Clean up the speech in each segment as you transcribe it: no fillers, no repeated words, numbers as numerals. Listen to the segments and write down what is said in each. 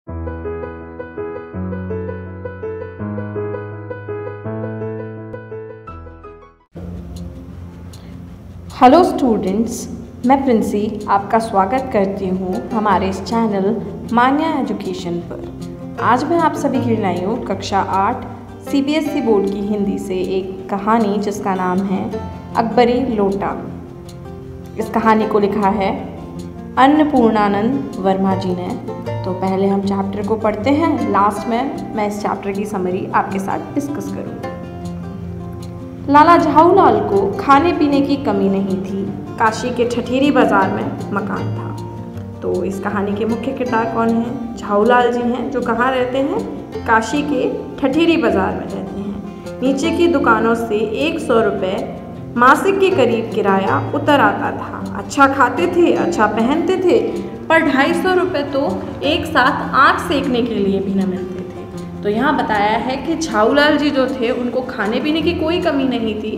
Hello students, मैं प्रिंसी आपका स्वागत करती हूँ हमारे इस चैनल मान्या एजुकेशन पर। आज मैं आप सभी के लिए लाई हूँ कक्षा 8 सीबीएसई बोर्ड की हिंदी से एक कहानी जिसका नाम है अकबरी लोटा। इस कहानी को लिखा है अन्नपूर्णानंद वर्मा जी ने। तो पहले हम चैप्टर को पढ़ते हैं, लास्ट में मैं इस चैप्टर की समरी आपके साथ डिस्कस करूँगी। लाला झाऊलाल को खाने पीने की कमी नहीं थी। काशी के ठठेरी बाजार में मकान था। तो इस कहानी के मुख्य किरदार कौन हैं? झाऊलाल जी हैं, जो कहाँ रहते हैं? काशी के ठठेरी बाजार में रहते हैं। नीचे की दुकानों से 100 रुपये मासिक के करीब किराया उतर आता था। अच्छा खाते थे, अच्छा पहनते थे, पर 250 रुपये तो एक साथ आँख सेकने के लिए भी न मिलते। तो यहाँ बताया है कि झाऊलाल जी जो थे उनको खाने पीने की कोई कमी नहीं थी।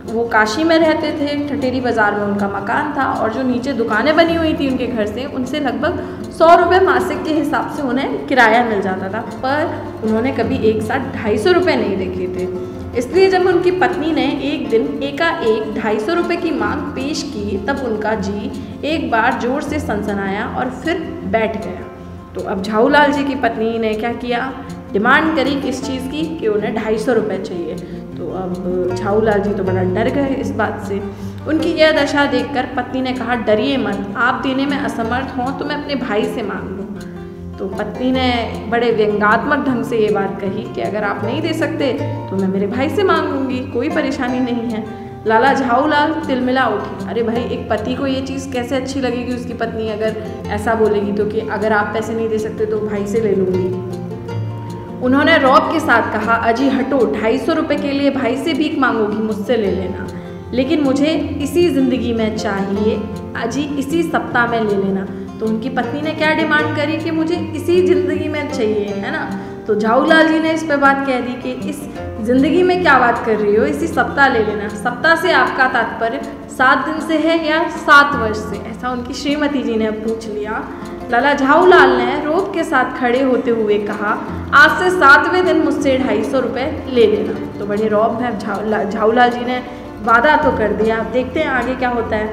वो काशी में रहते थे, ठठेरी बाज़ार में उनका मकान था, और जो नीचे दुकानें बनी हुई थी उनके घर से, उनसे लगभग 100 रुपये मासिक के हिसाब से उन्हें किराया मिल जाता था। पर उन्होंने कभी एक साथ 250 रुपये नहीं देखे थे। इसलिए जब उनकी पत्नी ने एक दिन एकाएक 250 रुपये की मांग पेश की, तब उनका जी एक बार जोर से सनसनाया और फिर बैठ गया। तो अब झाऊलाल जी की पत्नी ने क्या किया? डिमांड करी किस चीज़ की? कि उन्हें 250 रुपये चाहिए। तो अब झाऊलाल जी तो बड़ा डर गए इस बात से। उनकी यह दशा देखकर पत्नी ने कहा, डरिए मत, आप देने में असमर्थ हों तो मैं अपने भाई से मांग लूँ। तो पत्नी ने बड़े व्यंग्यात्मक ढंग से ये बात कही कि अगर आप नहीं दे सकते तो मैं मेरे भाई से मांग लूँगी, कोई परेशानी नहीं है। लाला झाऊलाल तिलमिला उठी। अरे भाई, एक पति को ये चीज़ कैसे अच्छी लगेगी उसकी पत्नी अगर ऐसा बोलेगी तो, कि अगर आप पैसे नहीं दे सकते तो भाई से ले लूँगी। उन्होंने रौब के साथ कहा, अजी हटो, 250 रुपये के लिए भाई से भीख मांगोगी? मुझसे ले लेना, लेकिन मुझे इसी ज़िंदगी में चाहिए, अजी इसी सप्ताह में ले लेना। तो उनकी पत्नी ने क्या डिमांड करी कि मुझे इसी ज़िंदगी में चाहिए, है ना। तो झाऊलाल जी ने इस पे बात कह दी कि इस ज़िंदगी में क्या बात कर रही हो, इसी सप्ताह ले लेना। सप्ताह से आपका तात्पर्य 7 दिन से है या 7 वर्ष से? ऐसा उनकी श्रीमती जी ने पूछ लिया। लाला झाऊलाल ने रोब के साथ खड़े होते हुए कहा, आज से 7वें दिन मुझसे 250 रुपये ले लेना। तो बड़े रौब में झाऊलाल जी ने वादा तो कर दिया। अब देखते हैं आगे क्या होता है।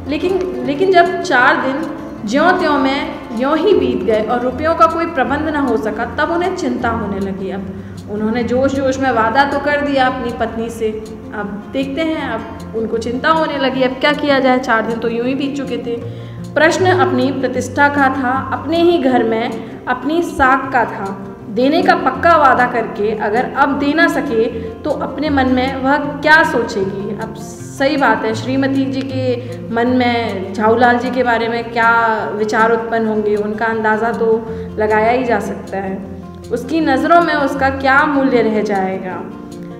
लेकिन जब 4 दिन ज्यों त्यों में यूँ ही बीत गए और रुपयों का कोई प्रबंध न हो सका, तब उन्हें चिंता होने लगी। अब उन्होंने जोश जोश में वादा तो कर दिया अपनी पत्नी से, अब देखते हैं, अब उनको चिंता होने लगी, अब क्या किया जाए। 4 दिन तो यूँ ही बीत चुके थे। प्रश्न अपनी प्रतिष्ठा का था, अपने ही घर में अपनी साख का था। देने का पक्का वादा करके अगर अब दे ना सके तो अपने मन में वह क्या सोचेगी। अब सही बात है, श्रीमती जी के मन में झाऊलाल जी के बारे में क्या विचार उत्पन्न होंगे, उनका अंदाज़ा तो लगाया ही जा सकता है। उसकी नज़रों में उसका क्या मूल्य रह जाएगा।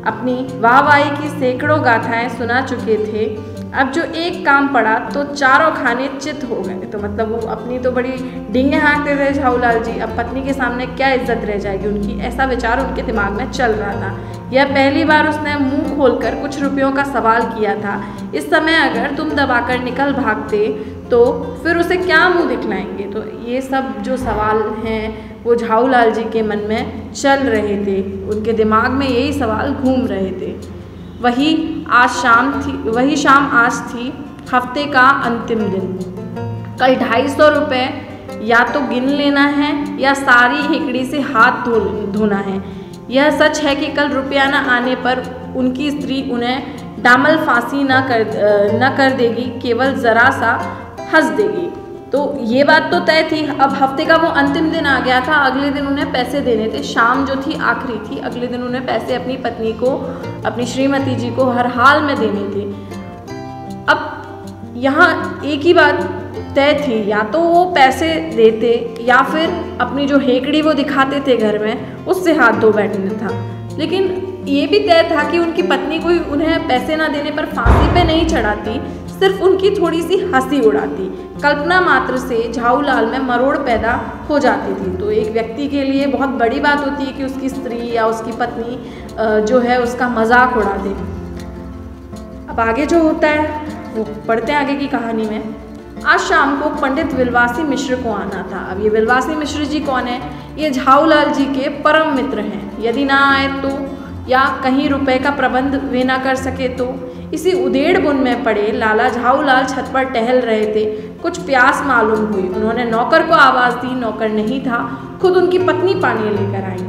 अपनी वाहवाही की सैकड़ों गाथाएं सुना चुके थे, अब जो एक काम पड़ा तो चारों खाने चित हो गए। तो मतलब वो अपनी तो बड़ी डींगे हाँकते थे झाऊलाल जी, अब पत्नी के सामने क्या इज्जत रह जाएगी उनकी, ऐसा विचार उनके दिमाग में चल रहा था। यह पहली बार उसने मुंह खोलकर कुछ रुपयों का सवाल किया था। इस समय अगर तुम दबाकर निकल भागते तो फिर उसे क्या मुंह दिखलाएंगे। तो ये सब जो सवाल हैं वो झाऊलाल जी के मन में चल रहे थे, उनके दिमाग में यही सवाल घूम रहे थे। वही शाम आज थी, हफ्ते का अंतिम दिन। कल 250 रुपये या तो गिन लेना है या सारी हेकड़ी से हाथ धोना है। यह सच है कि कल रुपया न आने पर उनकी स्त्री उन्हें डामल फांसी न कर देगी, केवल ज़रा सा हंस देगी। तो ये बात तो तय थी। अब हफ्ते का वो अंतिम दिन आ गया था, अगले दिन उन्हें पैसे देने थे। शाम जो थी आखिरी थी, अगले दिन उन्हें पैसे अपनी पत्नी को, अपनी श्रीमती जी को हर हाल में देने थे। अब यहाँ एक ही बात तय थी, या तो वो पैसे देते या फिर अपनी जो हेकड़ी वो दिखाते थे घर में, उससे हाथ धो बैठना था। लेकिन ये भी तय था कि उनकी पत्नी कोई उन्हें पैसे ना देने पर फांसी पे नहीं चढ़ाती, सिर्फ उनकी थोड़ी सी हंसी उड़ाती। कल्पना मात्र से झाऊलाल में मरोड़ पैदा हो जाती थी। तो एक व्यक्ति के लिए बहुत बड़ी बात होती है कि उसकी स्त्री या उसकी पत्नी जो है उसका मजाक उड़ा दे। अब आगे जो होता है वो पढ़ते हैं आगे की कहानी में। आज शाम को पंडित विलवासी मिश्र को आना था। अब ये विलवासी मिश्र जी कौन है? ये झाऊलाल जी के परम मित्र हैं। यदि ना आए तो, या कहीं रुपए का प्रबंध वे ना कर सके तो। इसी उधेड़ बुन में पड़े लाला झाऊलाल छत पर टहल रहे थे। कुछ प्यास मालूम हुई। उन्होंने नौकर को आवाज़ दी, नौकर नहीं था। खुद उनकी पत्नी पानी लेकर आई।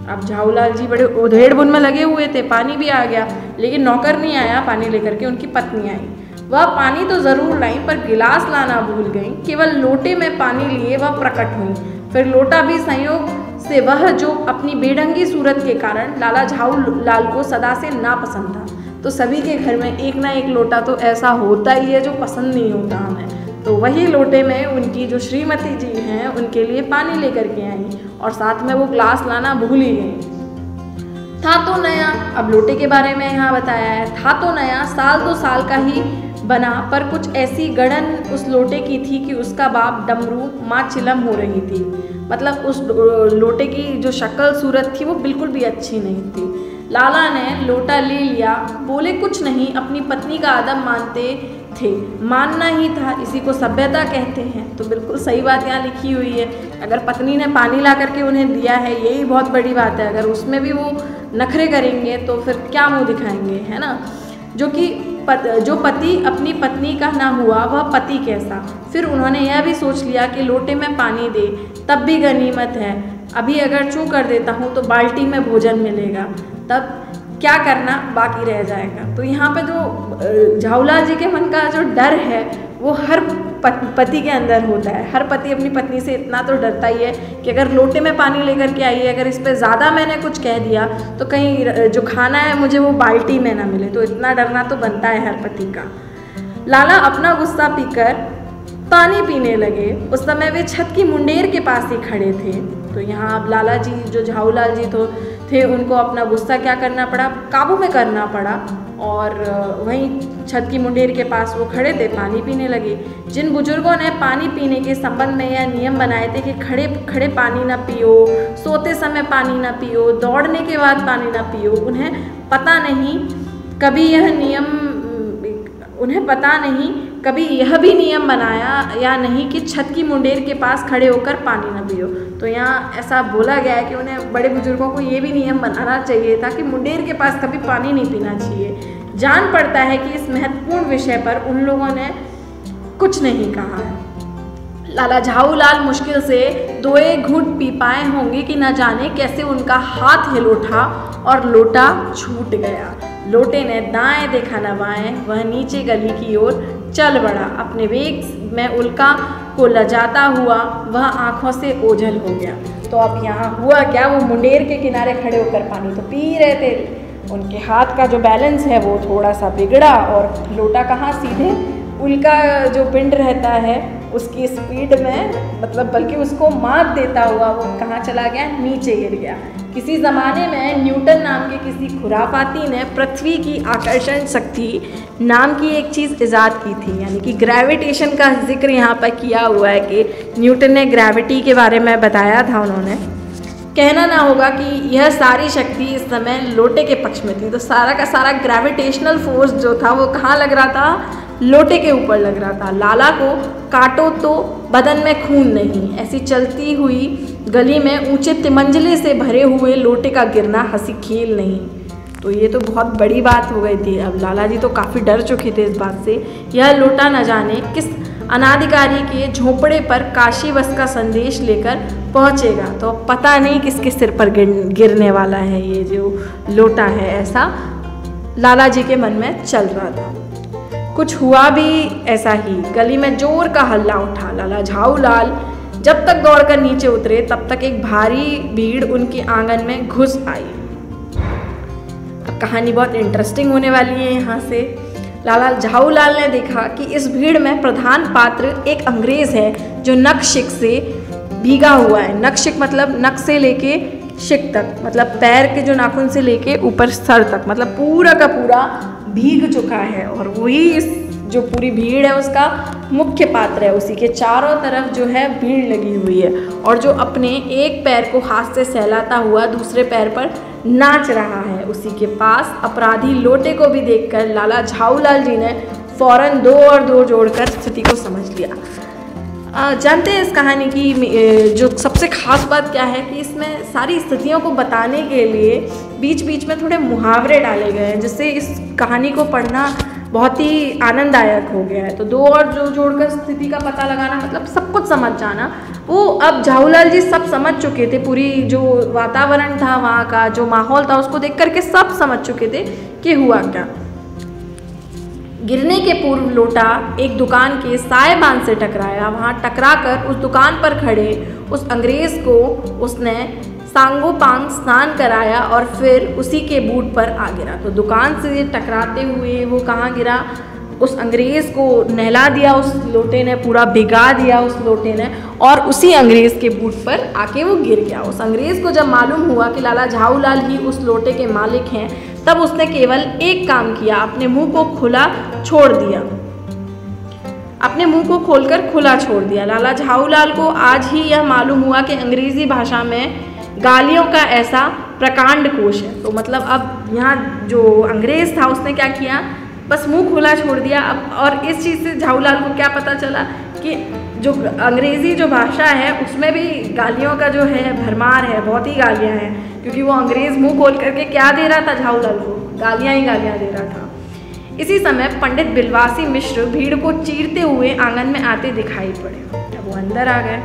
अब झाऊलाल जी बड़े उधेड़ बुन में लगे हुए थे, पानी भी आ गया, लेकिन नौकर नहीं आया पानी लेकर के, उनकी पत्नी आई। वह पानी तो ज़रूर लाई पर गिलास लाना भूल गई। केवल लोटे में पानी लिए वह प्रकट हुई। फिर लोटा भी संयोग से वह जो अपनी बेढंगी सूरत के कारण लाला झाऊलाल को सदा से नापसंद था। तो सभी के घर में एक ना एक लोटा तो ऐसा होता ही है जो पसंद नहीं होता हमें। तो वही लोटे में उनकी जो श्रीमती जी हैं उनके लिए पानी लेकर के आई और साथ में वो ग्लास लाना भूल ही गई। था तो नया, अब लोटे के बारे में यहाँ बताया है, था तो नया, साल 2 साल का ही बना, पर कुछ ऐसी गड़न उस लोटे की थी कि उसका बाप डमरू माँ चिलम हो रही थी। मतलब उस लोटे की जो शक्ल सूरत थी वो बिल्कुल भी अच्छी नहीं थी। लाला ने लोटा ले लिया, बोले कुछ नहीं, अपनी पत्नी का अदब मानते थे, मानना ही था, इसी को सभ्यता कहते हैं। तो बिल्कुल सही बात यहाँ लिखी हुई है। अगर पत्नी ने पानी ला करके उन्हें दिया है यही बहुत बड़ी बात है। अगर उसमें भी वो नखरे करेंगे तो फिर क्या मुंह दिखाएंगे, है ना। जो पति अपनी पत्नी का ना हुआ वह पति कैसा। फिर उन्होंने यह भी सोच लिया कि लोटे में पानी दे तब भी गनीमत है, अभी अगर चूँ कर देता हूँ तो बाल्टी में भोजन मिलेगा, तब क्या करना बाकी रह जाएगा। तो यहाँ पे जो झाऊलाल जी के मन का जो डर है वो हर पति के अंदर होता है। हर पति अपनी पत्नी से इतना तो डरता ही है कि अगर लोटे में पानी लेकर के आई है, अगर इस पर ज़्यादा मैंने कुछ कह दिया तो कहीं जो खाना है मुझे वो बाल्टी में ना मिले। तो इतना डरना तो बनता है हर पति का। लाला अपना गुस्सा पीकर पानी पीने लगे। उस समय वे छत की मुंडेर के पास ही खड़े थे। तो यहाँ अब लाला जी जो झाऊलाल जी थे उनको अपना गुस्सा क्या करना पड़ा, काबू में करना पड़ा। और वहीं छत की मुंडेर के पास वो खड़े थे, पानी पीने लगे। जिन बुजुर्गों ने पानी पीने के संबंध में यह नियम बनाए थे कि खड़े खड़े पानी ना पियो, सोते समय पानी ना पियो, दौड़ने के बाद पानी ना पियो, उन्हें पता नहीं कभी यह भी नियम बनाया या नहीं कि छत की मुंडेर के पास खड़े होकर पानी न पियो। तो यहाँ ऐसा बोला गया है कि उन्हें बड़े बुजुर्गों को ये भी नियम बनाना चाहिए था कि मुंडेर के पास कभी पानी नहीं पीना चाहिए। जान पड़ता है कि इस महत्वपूर्ण विषय पर उन लोगों ने कुछ नहीं कहा है। लाला झाऊलाल मुश्किल से 2-1 घूंट पी पाए होंगे कि न जाने कैसे उनका हाथ हिल उठा और लोटा छूट गया। लोटे ने दाएं देखा न बाएं, वह नीचे गली की ओर चल बढ़ा। अपने वेग में उल्का को लजाता हुआ वह आंखों से ओझल हो गया। तो अब यहाँ हुआ क्या, वो मुंडेर के किनारे खड़े होकर पानी तो पी रहे थे, उनके हाथ का जो बैलेंस है वो थोड़ा सा बिगड़ा और लोटा कहाँ सीधे उल्का जो पिंड रहता है उसकी स्पीड में, मतलब बल्कि उसको मात देता हुआ वो कहाँ चला गया, नीचे गिर गया। किसी ज़माने में न्यूटन नाम के किसी खुराफाती ने पृथ्वी की आकर्षण शक्ति नाम की एक चीज़ ईजाद की थी, यानी कि ग्रेविटेशन का जिक्र यहाँ पर किया हुआ है कि न्यूटन ने ग्रेविटी के बारे में बताया था। उन्होंने कहना ना होगा कि यह सारी शक्ति इस समय लोटे के पक्ष में थी। तो सारा का सारा ग्रेविटेशनल फोर्स जो था वो कहाँ लग रहा था, लोटे के ऊपर लग रहा था। लाला को काटो तो बदन में खून नहीं, ऐसी चलती हुई गली में ऊंचे तिमंजले से भरे हुए लोटे का गिरना हंसी खेल नहीं। तो ये तो बहुत बड़ी बात हो गई थी। अब लाला जी तो काफ़ी डर चुके थे इस बात से। यह लोटा न जाने किस अनाधिकारी के झोंपड़े पर काशी बस का संदेश लेकर पहुंचेगा। तो पता नहीं किसके सिर पर गिरने वाला है ये जो लोटा है, ऐसा लाला जी के मन में चल रहा था। कुछ हुआ भी ऐसा ही। गली में जोर का हल्ला उठा। लाला झाऊलाल जब तक दौड़कर नीचे उतरे तब तक एक भारी भीड़ उनके आंगन में घुस आई। अब कहानी बहुत इंटरेस्टिंग होने वाली है यहाँ से। लाला झाऊलाल ने देखा कि इस भीड़ में प्रधान पात्र एक अंग्रेज है जो नख शिक से भीगा हुआ है। नख शिक मतलब नख से लेके शिक तक, मतलब पैर के जो नाखून से लेके ऊपर सर तक, मतलब पूरा का पूरा भीग चुका है। और वही इस जो पूरी भीड़ है उसका मुख्य पात्र है। उसी के चारों तरफ जो है भीड़ लगी हुई है और जो अपने एक पैर को हाथ से सहलाता हुआ दूसरे पैर पर नाच रहा है। उसी के पास अपराधी लोटे को भी देखकर लाला झाऊलाल जी ने फौरन 2 और 2 जोड़कर स्थिति को समझ लिया। जानते हैं इस कहानी की जो सबसे ख़ास बात क्या है कि इसमें सारी स्थितियों को बताने के लिए बीच बीच में थोड़े मुहावरे डाले गए हैं, जिससे इस कहानी को पढ़ना बहुत ही आनंददायक हो गया है। तो 2 और 2 जोड़कर स्थिति का पता लगाना मतलब सब कुछ समझ जाना। वो अब झाऊलाल जी सब समझ चुके थे, पूरी जो वातावरण था वहाँ का, जो माहौल था, उसको देख करके सब समझ चुके थे कि हुआ क्या। गिरने के पूर्व लोटा एक दुकान के साएबान से टकराया। वहाँ टकराकर उस दुकान पर खड़े उस अंग्रेज़ को उसने सांगोपांग स्नान कराया और फिर उसी के बूट पर आ गिरा। तो दुकान से टकराते हुए वो कहाँ गिरा? उस अंग्रेज़ को नहला दिया उस लोटे ने, पूरा भिगा दिया उस लोटे ने, और उसी अंग्रेज़ के बूट पर आके वो गिर गया। उस अंग्रेज़ को जब मालूम हुआ कि लाला झाऊलाल ही उस लोटे के मालिक हैं, तब उसने केवल एक काम किया, अपने मुंह को खुला छोड़ दिया, अपने मुंह को खोलकर खुला छोड़ दिया। लाला झाऊलाल को आज ही यह मालूम हुआ कि अंग्रेज़ी भाषा में गालियों का ऐसा प्रकांड कोश है। तो मतलब अब यहाँ जो अंग्रेज़ था उसने क्या किया, बस मुंह खुला छोड़ दिया। अब और इस चीज़ से झाऊलाल को क्या पता चला कि जो अंग्रेज़ी जो भाषा है उसमें भी गालियों का जो है भरमार है, बहुत ही गालियाँ हैं, क्योंकि वो अंग्रेज़ मुंह खोल करके क्या दे रहा था झाऊलाल को, गालियाँ ही गालियाँ दे रहा था। इसी समय पंडित बिलवासी मिश्र भीड़ को चीरते हुए आंगन में आते दिखाई पड़े। अब वो अंदर आ गए।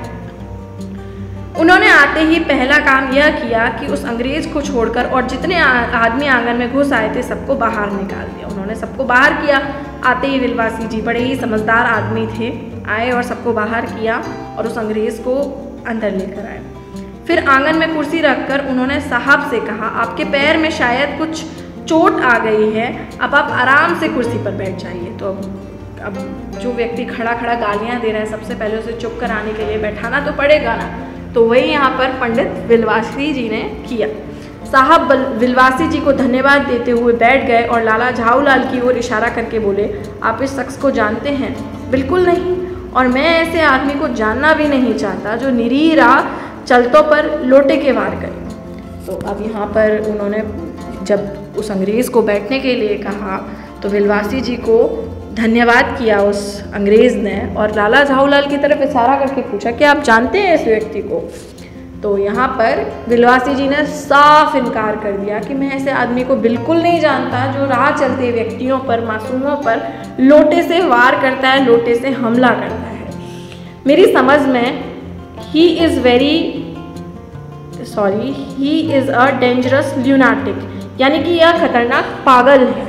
उन्होंने आते ही पहला काम यह किया कि उस अंग्रेज़ को छोड़कर और जितने आदमी आंगन में घुस आए थे सबको बाहर निकाल दिया। उन्होंने सबको बाहर किया। आते ही बिलवासी जी बड़े ही समझदार आदमी थे, आए और सबको बाहर किया और उस अंग्रेज़ को अंदर लेकर आए। फिर आंगन में कुर्सी रखकर उन्होंने साहब से कहा, आपके पैर में शायद कुछ चोट आ गई है, अब आप आराम से कुर्सी पर बैठ जाइए। तो अब जो व्यक्ति खड़ा खड़ा गालियाँ दे रहा है, सबसे पहले उसे चुप कराने के लिए बैठाना तो पड़ेगा ना। तो वही यहाँ पर पंडित बिलवासी जी ने किया। साहब बिलवासी जी को धन्यवाद देते हुए बैठ गए और लाला झाऊलाल की ओर इशारा करके बोले, आप इस शख्स को जानते हैं? बिल्कुल नहीं, और मैं ऐसे आदमी को जानना भी नहीं चाहता जो निरीह राह चलतों पर लोटे के वार करे। तो अब यहाँ पर उन्होंने जब उस अंग्रेज़ को बैठने के लिए कहा तो बिलवासी जी को धन्यवाद किया उस अंग्रेज़ ने, और लाला झाऊलाल की तरफ इशारा करके पूछा कि आप जानते हैं इस व्यक्ति को? तो यहाँ पर बिलवासी जी ने साफ इनकार कर दिया कि मैं ऐसे आदमी को बिल्कुल नहीं जानता जो राह चलते व्यक्तियों पर, मासूमों पर लोटे से वार करता है, लोटे से हमला करता है। मेरी समझ में ही इज़ अ डेंजरस ल्यूनाटिक, यानी कि यह खतरनाक पागल है,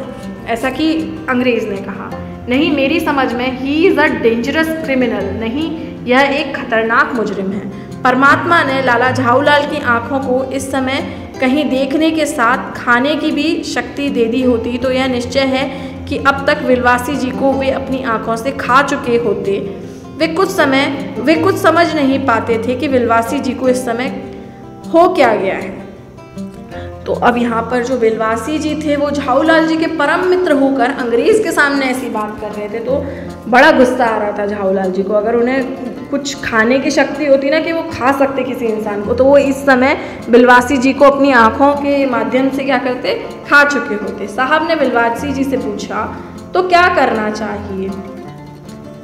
ऐसा कि अंग्रेज़ ने कहा। नहीं, मेरी समझ में he is a dangerous criminal, नहीं, यह एक खतरनाक मुजरिम है। परमात्मा ने लाला झाऊलाल की आँखों को इस समय कहीं देखने के साथ खाने की भी शक्ति दे दी होती तो यह निश्चय है कि अब तक बिलवासी जी को वे अपनी आँखों से खा चुके होते। वे कुछ समझ नहीं पाते थे कि बिलवासी जी को इस समय हो क्या गया है। तो अब यहाँ पर जो बिलवासी जी थे वो झाऊलाल जी के परम मित्र होकर अंग्रेज़ के सामने ऐसी बात कर रहे थे, तो बड़ा गुस्सा आ रहा था झाऊलाल जी को। अगर उन्हें कुछ खाने की शक्ति होती ना कि वो खा सकते किसी इंसान को, तो वो इस समय बिलवासी जी को अपनी आँखों के माध्यम से क्या करते, खा चुके होते। साहब ने बिलवासी जी से पूछा, तो क्या करना चाहिए?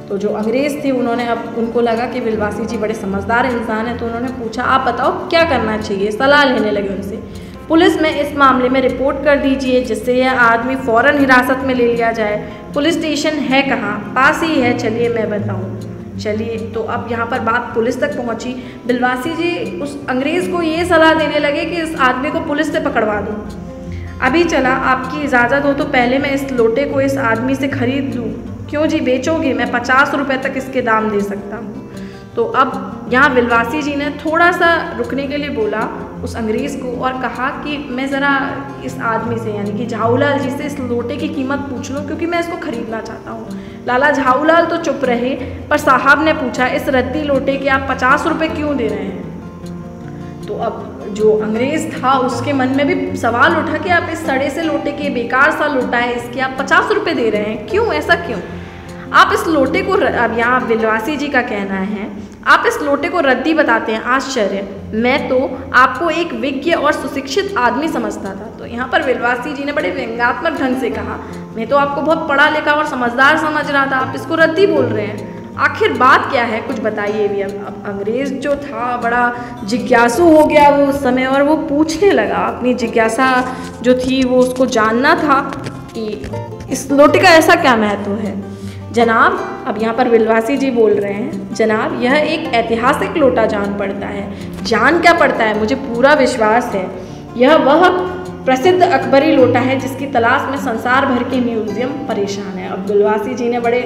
तो जो अंग्रेज़ थे उन्होंने, अब उनको लगा कि बिलवासी जी बड़े समझदार इंसान हैं, तो उन्होंने पूछा, आप बताओ क्या करना चाहिए? सलाह लेने लगे उनसे। पुलिस में इस मामले में रिपोर्ट कर दीजिए जिससे यह आदमी फ़ौरन हिरासत में ले लिया जाए। पुलिस स्टेशन है कहाँ? पास ही है, चलिए मैं बताऊँ। चलिए, तो अब यहाँ पर बात पुलिस तक पहुँची। बिलवासी जी उस अंग्रेज़ को ये सलाह देने लगे कि इस आदमी को पुलिस से पकड़वा दो। अभी चला, आपकी इजाज़त हो तो पहले मैं इस लोटे को इस आदमी से खरीद लूँ। क्यों जी, बेचोगे? मैं 50 रुपये तक इसके दाम दे सकता हूँ। तो अब यहाँ बिलवासी जी ने थोड़ा सा रुकने के लिए बोला उस अंग्रेज़ को और कहा कि मैं ज़रा इस आदमी से, यानी कि झाऊलाल जी से, इस लोटे की कीमत पूछ लूँ क्योंकि मैं इसको ख़रीदना चाहता हूँ। लाला झाऊलाल तो चुप रहे, पर साहब ने पूछा, इस रद्दी लोटे के आप 50 रुपये क्यों दे रहे हैं? तो अब जो अंग्रेज़ था उसके मन में भी सवाल उठा कि आप इस सड़े से लोटे के, बेकार सा लोटा है, इसके आप 50 रुपये दे रहे हैं, क्यों, ऐसा क्यों? आप इस लोटे को, अब यहाँ बिलवासी जी का कहना है, आप इस लोटे को रद्दी बताते हैं, आश्चर्य। मैं तो आपको एक विज्ञ और सुशिक्षित आदमी समझता था। तो यहाँ पर विलवासी जी ने बड़े व्यंग्यात्मक ढंग से कहा, मैं तो आपको बहुत पढ़ा लिखा और समझदार समझ रहा था, आप इसको रद्दी बोल रहे हैं। आखिर बात क्या है, कुछ बताइए भी। अब अंग्रेज़ जो था बड़ा जिज्ञासु हो गया वो उस समय, और वो पूछने लगा, अपनी जिज्ञासा जो थी वो उसको जानना था कि इस लोटे का ऐसा क्या महत्व है। जनाब, अब यहाँ पर विलवासी जी बोल रहे हैं, जनाब यह एक ऐतिहासिक लोटा जान पड़ता है। जान क्या पड़ता है, मुझे पूरा विश्वास है यह वह प्रसिद्ध अकबरी लोटा है जिसकी तलाश में संसार भर के म्यूजियम परेशान है। अब विलवासी जी ने बड़े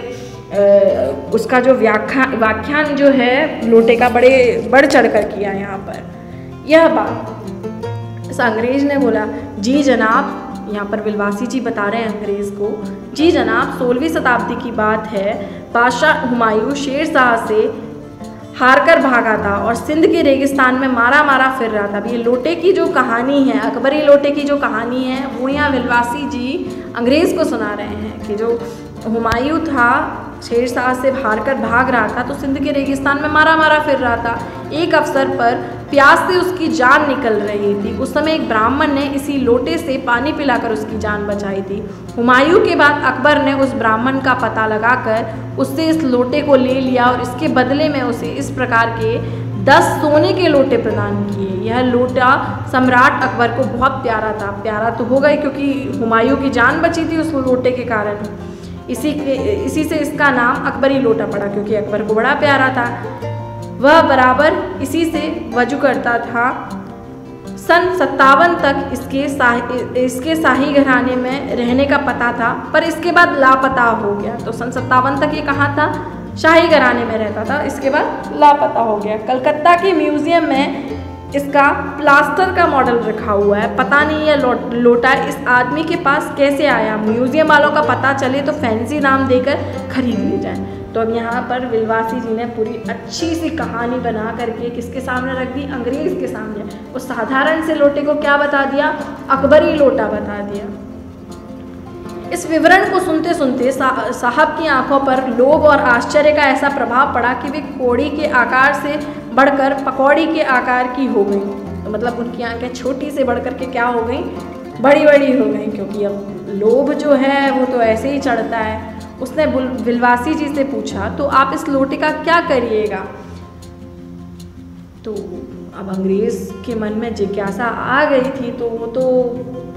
उसका जो व्याख्यान जो है लोटे का बड़े बढ़ चढ़ कर किया यहाँ पर। यह बात इस अंग्रेज ने बोला, जी जनाब, यहाँ पर विलवासी जी बता रहे हैं अंग्रेज़ को, जी जनाब 16वीं शताब्दी की बात है, बादशाह हुमायूं शेर शाह से हार कर भागा था और सिंध के रेगिस्तान में मारा मारा फिर रहा था। अब ये लोटे की जो कहानी है, अकबरी लोटे की जो कहानी है, वो यहाँ विलवासी जी अंग्रेज़ को सुना रहे हैं कि जो हुमायूं था शेर शाह से हार कर भाग रहा था, तो सिंध के रेगिस्तान में मारा मारा फिर रहा था। एक अवसर पर प्यास से उसकी जान निकल रही थी। उस समय एक ब्राह्मण ने इसी लोटे से पानी पिलाकर उसकी जान बचाई थी। हुमायूं के बाद अकबर ने उस ब्राह्मण का पता लगाकर उससे इस लोटे को ले लिया और इसके बदले में उसे इस प्रकार के 10 सोने के लोटे प्रदान किए। यह लोटा सम्राट अकबर को बहुत प्यारा था। प्यारा तो होगा ही क्योंकि हुमायूं की जान बची थी उस लोटे के कारण। इसी से इसका नाम अकबरी लोटा पड़ा, क्योंकि अकबर को बड़ा प्यारा था। वह बराबर इसी से वजू करता था। सन 57 तक इसके शाही घराने में रहने का पता था, पर इसके बाद लापता हो गया। तो सन 57 तक ये कहाँ था, शाही घराने में रहता था, इसके बाद लापता हो गया। कलकत्ता के म्यूजियम में इसका प्लास्टर का मॉडल रखा हुआ है। पता नहीं यह लोटा इस आदमी के पास कैसे आया। म्यूजियम वालों का पता चले तो फैंसी नाम देकर खरीद ले जाए। तो अब यहाँ पर विलवासी जी ने पूरी अच्छी सी कहानी बना करके किसके सामने रख दी, अंग्रेज़ के सामने। उस साधारण से लोटे को क्या बता दिया, अकबरी लोटा बता दिया। इस विवरण को सुनते सुनते साहब की आंखों पर लोभ और आश्चर्य का ऐसा प्रभाव पड़ा कि वे कोड़ी के आकार से बढ़कर पकौड़ी के आकार की हो गई। तो मतलब उनकी आंखें छोटी से बढ़कर के क्या हो गई, बड़ी बड़ी हो गई, क्योंकि अब लोभ जो है वो तो ऐसे ही चढ़ता है। उसने विलवासी जी से पूछा, तो आप इस लोटे का क्या करिएगा। तो अब अंग्रेज़ के मन में जिज्ञासा आ गई थी, तो वो तो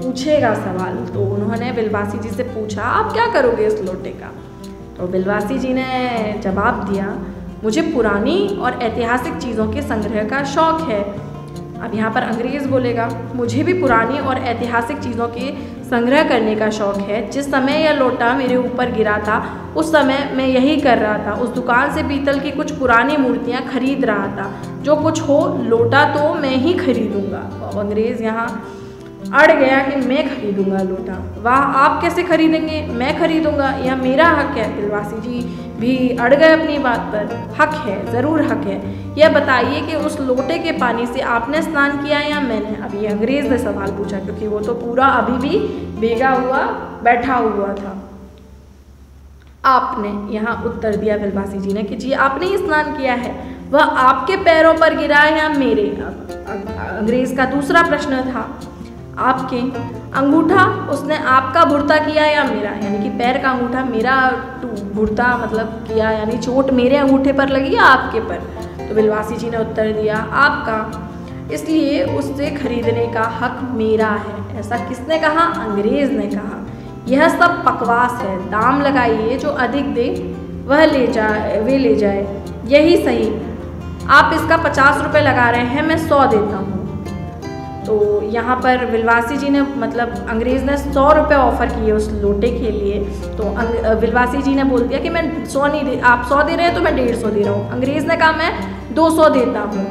पूछेगा सवाल। तो उन्होंने विलवासी जी से पूछा, आप क्या करोगे इस लोटे का। तो विलवासी जी ने जवाब दिया, मुझे पुरानी और ऐतिहासिक चीज़ों के संग्रह का शौक़ है। अब यहाँ पर अंग्रेज़ बोलेगा, मुझे भी पुरानी और ऐतिहासिक चीज़ों के संग्रह करने का शौक़ है। जिस समय यह लोटा मेरे ऊपर गिरा था उस समय मैं यही कर रहा था। उस दुकान से पीतल की कुछ पुरानी मूर्तियाँ खरीद रहा था। जो कुछ हो, लोटा तो मैं ही खरीदूँगा। अब अंग्रेज़ यहाँ अड़ गया कि मैं खरीदूँगा लोटा। वाह, आप कैसे खरीदेंगे, मैं खरीदूँगा, यह मेरा हक है। विलवासी जी भी अड़ गए अपनी बात पर। हक है, ज़रूर हक है। यह बताइए कि उस लोटे के पानी से आपने स्नान किया या मैंने। अब ये अंग्रेज़ ने सवाल पूछा, क्योंकि वो तो पूरा अभी भी भीगा हुआ बैठा हुआ था। आपने, यहाँ उत्तर दिया विलवासी जी ने कि जी आपने ही स्नान किया है। वह आपके पैरों पर गिरा है या मेरे। अंग्रेज़ का दूसरा प्रश्न था, आपके अंगूठा उसने आपका भुरता किया या मेरा, यानी कि पैर का अंगूठा मेरा भुरता मतलब किया, यानी चोट मेरे अंगूठे पर लगी या आपके पर। तो विलवासी जी ने उत्तर दिया, आपका, इसलिए उससे खरीदने का हक मेरा है। ऐसा किसने कहा, अंग्रेज़ ने कहा। यह सब बकवास है, दाम लगाइए, जो अधिक दे वह ले जाए, यही सही। आप इसका 50 रुपये लगा रहे हैं, मैं 100 देता हूँ। तो यहाँ पर विलवासी जी ने मतलब अंग्रेज़ ने 100 रुपये ऑफ़र किए उस लोटे के लिए। तो विलवासी जी ने बोल दिया कि मैं 100 नहीं दे, आप 100 दे रहे हैं तो मैं 150 दे रहा हूँ। अंग्रेज़ ने कहा मैं 200 देता हूँ।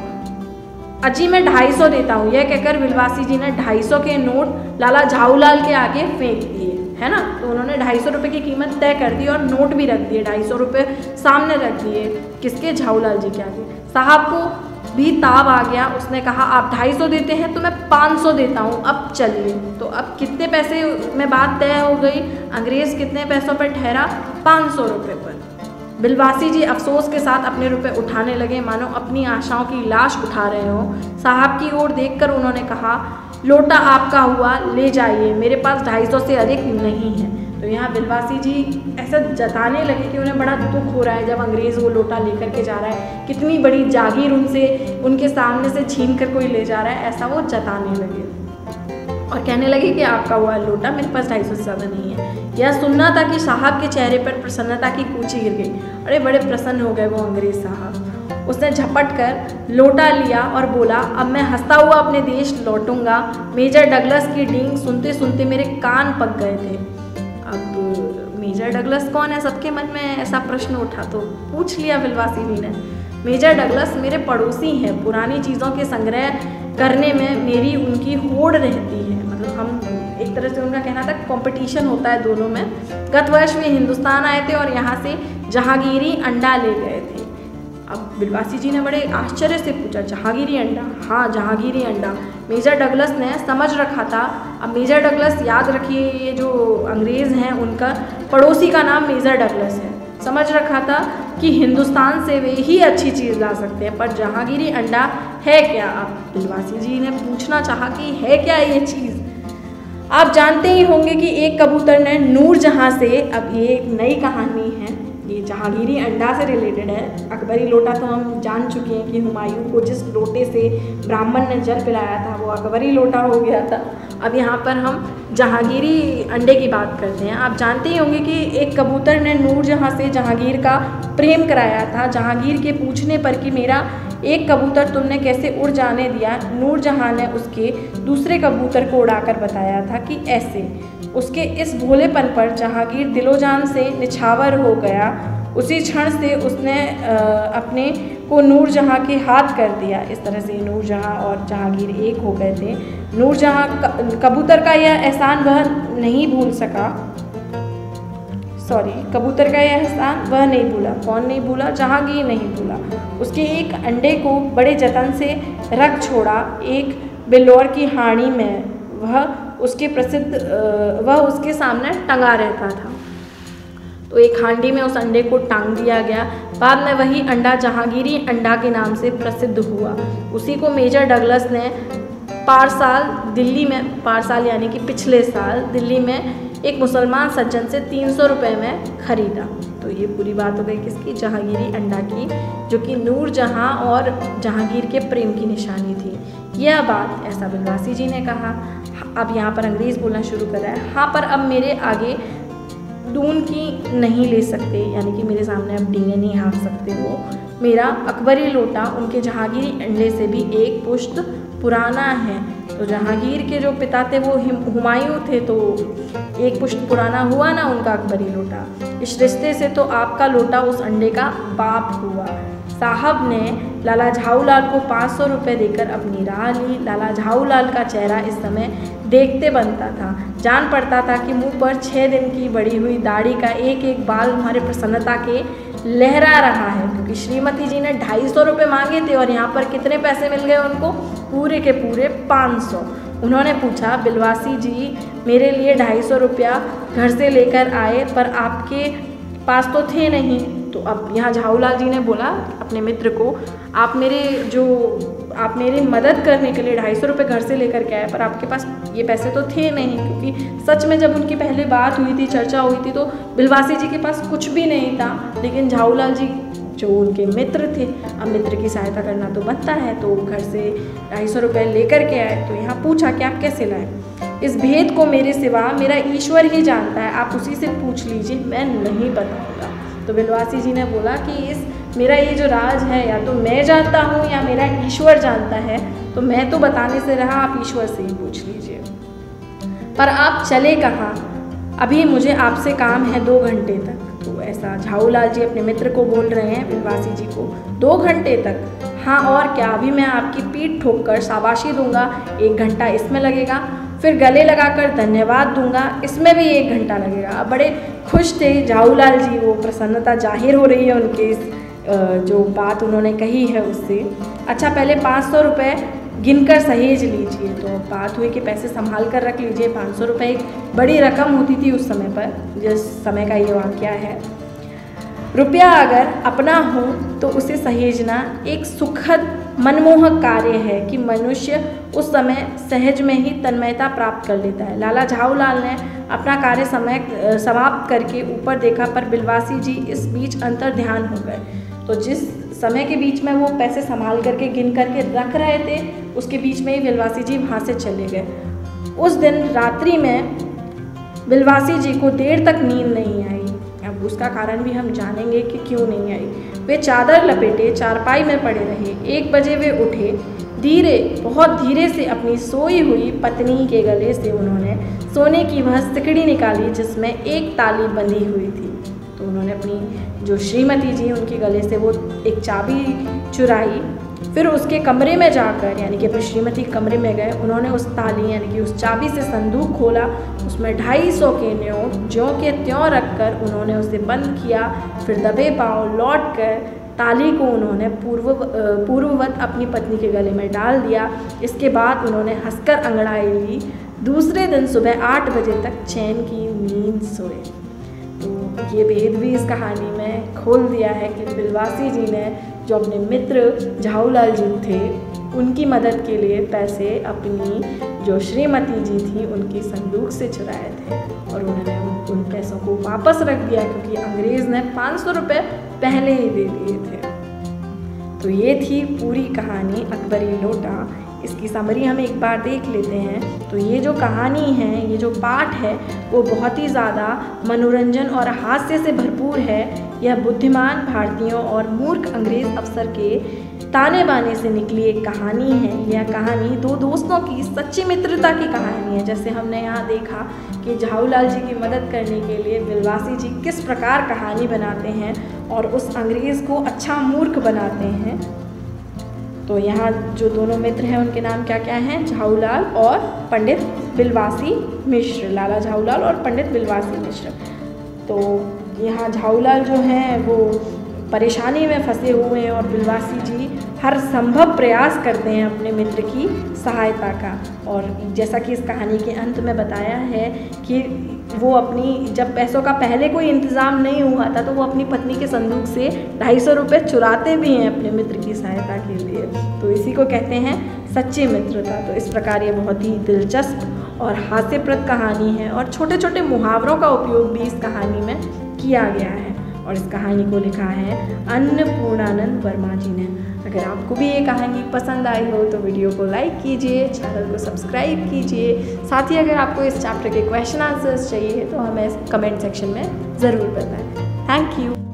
अजी मैं 250 देता हूँ। यह कहकर विलवासी जी ने 250 के नोट लाला झाऊलाल के आगे फेंक दिए, है ना। तो उन्होंने 250 रुपये की कीमत तय कर दी और नोट भी रख दिए, 250 रुपये सामने रख दिए। किसके, झाऊलाल जी के आगे। साहब को भी ताब आ गया। उसने कहा, आप 250 देते हैं तो मैं 500 देता हूँ, अब चलिए। तो अब कितने पैसे में बात तय हो गई, अंग्रेज़ कितने पैसों पर ठहरा, 500 रुपये पर। बिलवासी जी अफसोस के साथ अपने रुपए उठाने लगे, मानो अपनी आशाओं की लाश उठा रहे हो। साहब की ओर देखकर उन्होंने कहा, लोटा आपका हुआ, ले जाइए, मेरे पास 250 से अधिक नहीं है। तो यहाँ बिलवासी जी ऐसा जताने लगे कि उन्हें बड़ा दुख हो रहा है जब अंग्रेज़ वो लोटा लेकर के जा रहा है, कितनी बड़ी जागीर उनके सामने से छीन कर कोई ले जा रहा है, ऐसा वो जताने लगे और कहने लगे कि आपका हुआ लोटा, मेरे पास 250 से ज़्यादा नहीं है। यह सुनना था कि साहब के चेहरे पर प्रसन्नता की कूची गिर गई। अरे बड़े प्रसन्न हो गए वो अंग्रेज़ साहब। उसने झपट कर लोटा लिया और बोला, अब मैं हंसता हुआ अपने देश लौटूंगा। मेजर डगलस की डींग सुनते सुनते मेरे कान पक गए थे। अब मेजर डगलस कौन है, सबके मन में ऐसा प्रश्न उठा तो पूछ लिया बिलवासी जी ने। मेजर डगलस मेरे पड़ोसी हैं, पुरानी चीज़ों के संग्रह करने में मेरी उनकी होड़ रहती है। मतलब हम एक तरह से उनका कहना था कंपटीशन होता है दोनों में। गत वर्ष वे हिंदुस्तान आए थे और यहाँ से जहांगीरी अंडा ले गए थे। अब बिलवासी जी ने बड़े आश्चर्य से पूछा, जहांगीरी अंडा? हाँ, जहांगीरी अंडा। मेजर डगलस ने समझ रखा था। अब मेजर डगलस, याद रखिए, ये जो अंग्रेज़ हैं उनका पड़ोसी का नाम मेजर डगलस है। समझ रखा था कि हिंदुस्तान से वे ही अच्छी चीज़ ला सकते हैं, पर जहांगीरी अंडा है क्या? अब बिलवासी जी ने पूछना चाहा कि है क्या ये चीज़? आप जानते ही होंगे कि एक कबूतर ने नूरजहाँ से, अब ये एक नई कहानी है, ये जहांगीरी अंडा से रिलेटेड है। अकबरी लोटा तो हम जान चुके हैं कि हुमायूं को जिस लोटे से ब्राह्मण ने जल पिलाया था वो अकबरी लोटा हो गया था। अब यहाँ पर हम जहांगीरी अंडे की बात करते हैं। आप जानते ही होंगे कि एक कबूतर ने नूरजहाँ से जहांगीर का प्रेम कराया था। जहांगीर के पूछने पर कि मेरा एक कबूतर तुमने कैसे उड़ जाने दिया, नूरजहाँ ने उसके दूसरे कबूतर को उड़ाकर बताया था कि ऐसे। उसके इस भोलेपन पर जहांगीर दिलोजान से निछावर हो गया। उसी क्षण से उसने अपने को नूरजहाँ के हाथ कर दिया। इस तरह से नूरजहाँ और जहांगीर एक हो गए थे। नूरजहाँ कबूतर का यह एहसान वह नहीं भूल सका। कबूतर का यह एहसान वह नहीं भूला। कौन नहीं भूला? जहांगीर नहीं भूला। उसके एक अंडे को बड़े जतन से रख छोड़ा एक बिल्लौर की हाड़ी में। वह उसके सामने टंगा रहता था, तो एक हांडी में उस अंडे को टांग दिया गया। बाद में वही अंडा जहांगीरी अंडा के नाम से प्रसिद्ध हुआ। उसी को मेजर डगलस ने पारसाल यानी कि पिछले साल दिल्ली में एक मुसलमान सज्जन से 300 रुपये में खरीदा। तो ये पूरी बात हो गई किसकी? जहांगीरी अंडा की, जो कि नूरजहाँ और जहांगीर के प्रेम की निशानी थी। यह बात ऐसा बिलवासी जी ने कहा। अब यहाँ पर अंग्रेज़ बोलना शुरू कर रहा है, हाँ पर अब मेरे आगे दून की नहीं ले सकते, यानी कि मेरे सामने अब डींगे नहीं हाँक सकते वो। मेरा अकबरी लोटा उनके जहांगीरी अंडे से भी एक पुश्त पुराना है। तो जहांगीर के जो पिता थे वो हुमायूं थे, तो एक पुश्त पुराना हुआ ना उनका अकबरी लोटा। इस रिश्ते से तो आपका लोटा उस अंडे का बाप हुआ। साहब ने लाला झाऊलाल को 500 रुपये देकर अपनी राह ली। लाला झाऊलाल का चेहरा इस समय देखते बनता था। जान पड़ता था कि मुंह पर 6 दिन की बड़ी हुई दाढ़ी का एक एक बाल तुम्हारे प्रसन्नता के लहरा रहा है, क्योंकि श्रीमती जी ने 250 रुपये मांगे थे और यहाँ पर कितने पैसे मिल गए उनको? पूरे के पूरे 500। उन्होंने पूछा, बिलवासी जी मेरे लिए 250 रुपया घर से लेकर आए, पर आपके पास तो थे नहीं। तो अब यहाँ झाऊलाल जी ने बोला अपने मित्र को, आप मेरी मदद करने के लिए 250 रुपये घर से लेकर के आए, पर आपके पास ये पैसे तो थे नहीं। क्योंकि सच में जब उनकी पहले बात हुई थी, चर्चा हुई थी, तो बिलवासी जी के पास कुछ भी नहीं था। लेकिन झाऊलाल जी जो उनके मित्र थे, अब मित्र की सहायता करना तो बनता है, तो घर से 250 रुपये लेकर के आए। तो यहाँ पूछा कि आप कैसे लाए? इस भेद को मेरे सिवा मेरा ईश्वर ही जानता है, आप उसी से पूछ लीजिए, मैं नहीं बताऊँगा। तो बिलवासी जी ने बोला कि मेरा ये जो राज है या तो मैं जानता हूँ या मेरा ईश्वर जानता है, तो मैं तो बताने से रहा, आप ईश्वर से ही पूछ लीजिए। पर आप चले कहाँ? अभी मुझे आपसे काम है 2 घंटे तक। तो ऐसा झाऊलाल जी अपने मित्र को बोल रहे हैं, बिलवासी जी को, 2 घंटे तक? हाँ और क्या, अभी मैं आपकी पीठ ठोक कर शाबाशी दूंगा, 1 घंटा इसमें लगेगा, फिर गले लगाकर धन्यवाद दूंगा, इसमें भी 1 घंटा लगेगा। अब बड़े खुश थे झाऊलाल जी, वो प्रसन्नता जाहिर हो रही है उनके इस जो बात उन्होंने कही है उससे। अच्छा पहले 500 रुपये गिनकर सहेज लीजिए। तो बात हुई कि पैसे संभाल कर रख लीजिए। 500 रुपये एक बड़ी रकम होती थी उस समय पर, जिस समय का ये वाक़या है। रुपया अगर अपना हो तो उसे सहेजना एक सुखद मनमोहक कार्य है कि मनुष्य उस समय सहज में ही तन्मयता प्राप्त कर लेता है। लाला झाऊलाल ने अपना कार्य समाप्त करके ऊपर देखा, पर बिलवासी जी इस बीच अंतर ध्यान हो गए। तो जिस समय के बीच में वो पैसे संभाल करके गिन करके रख रहे थे, उसके बीच में ही बिलवासी जी वहाँ से चले गए। उस दिन रात्रि में बिलवासी जी को देर तक नींद नहीं आई। अब उसका कारण भी हम जानेंगे कि क्यों नहीं आई। वे चादर लपेटे चारपाई में पड़े रहे। 1 बजे वे उठे। बहुत धीरे से अपनी सोई हुई पत्नी के गले से उन्होंने सोने की वह सिकड़ी निकाली जिसमें एक ताली बंधी हुई थी। तो उन्होंने अपनी जो श्रीमती जी उनके गले से वो एक चाबी चुराई। फिर उसके कमरे में जाकर, यानी कि अपनी श्रीमती के कमरे में गए, उन्होंने उस ताली यानी कि उस चाबी से संदूक खोला। उसमें 250 के नोट ज्यों के त्यों रखकर उन्होंने उसे बंद किया। फिर दबे पांव लौटकर ताली को उन्होंने पूर्ववत अपनी पत्नी के गले में डाल दिया। इसके बाद उन्होंने हंसकर अंगड़ाई ली। दूसरे दिन सुबह 8 बजे तक चैन की नींद सोए। तो ये भेद भी इस कहानी में खोल दिया है कि बिलवासी जी ने जो अपने मित्र झाऊलाल जी थे उनकी मदद के लिए पैसे अपनी जो श्रीमती जी थी उनकी संदूक से चुराए थे और उन्होंने उन पैसों को वापस रख दिया क्योंकि अंग्रेज़ ने 500 रुपये पहले ही दे दिए थे। तो ये थी पूरी कहानी अकबरी लोटा। इसकी समरी हम एक बार देख लेते हैं। तो ये जो कहानी है, ये जो पाठ है, वो बहुत ही ज़्यादा मनोरंजन और हास्य से भरपूर है। यह बुद्धिमान भारतीयों और मूर्ख अंग्रेज़ अफसर के ताने बाने से निकली एक कहानी है। यह कहानी 2 दोस्तों की सच्ची मित्रता की कहानी है। जैसे हमने यहाँ देखा कि झाऊलाल जी की मदद करने के लिए बिलवासी जी किस प्रकार कहानी बनाते हैं और उस अंग्रेज़ को अच्छा मूर्ख बनाते हैं। तो यहाँ जो दोनों मित्र हैं उनके नाम क्या क्या हैं? झाऊलाल और पंडित बिलवासी मिश्र, लाला झाऊलाल और पंडित बिलवासी मिश्र। तो यहाँ झाऊलाल जो हैं वो परेशानी में फंसे हुए हैं और बिलवासी जी हर संभव प्रयास करते हैं अपने मित्र की सहायता का। और जैसा कि इस कहानी के अंत में बताया है कि वो अपनी जब पैसों का पहले कोई इंतज़ाम नहीं हुआ था तो वो अपनी पत्नी के संदूक से 250 रुपये चुराते भी हैं अपने मित्र की सहायता के लिए। तो इसी को कहते हैं सच्ची मित्रता। तो इस प्रकार ये बहुत ही दिलचस्प और हास्यप्रद कहानी है और छोटे छोटे मुहावरों का उपयोग भी इस कहानी में किया गया है। और इस कहानी को लिखा है अन्नपूर्णानंद वर्मा जी ने। अगर आपको भी ये कहानी पसंद आई हो तो वीडियो को लाइक कीजिए, चैनल को सब्सक्राइब कीजिए। साथ ही अगर आपको इस चैप्टर के क्वेश्चन आंसर्स चाहिए तो हमें कमेंट सेक्शन में ज़रूर बताएं। Thank you.